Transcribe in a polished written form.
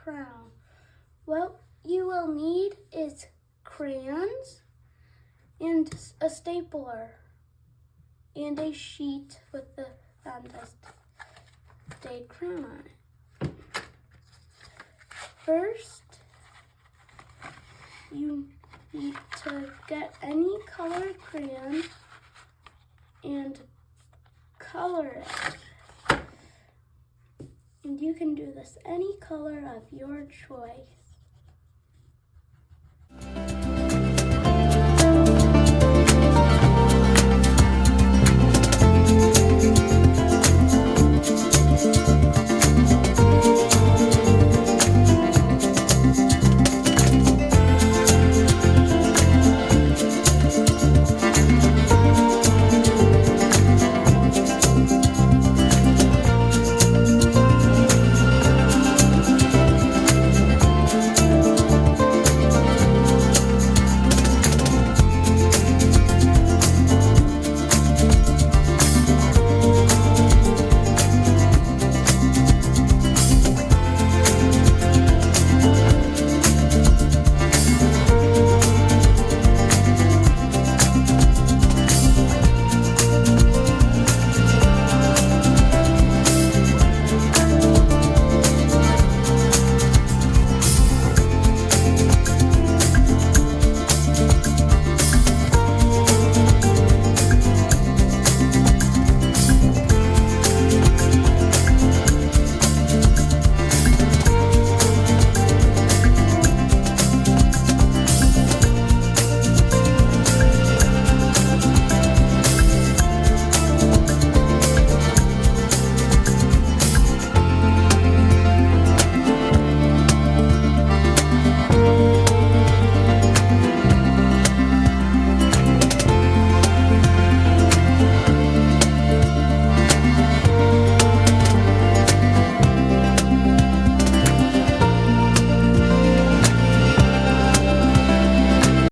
crown. What you will need is crayons and a stapler and a sheet with the Valentine's Day crown on it. First, you need to get any colored crayon and color it. And you can do this any color of your choice.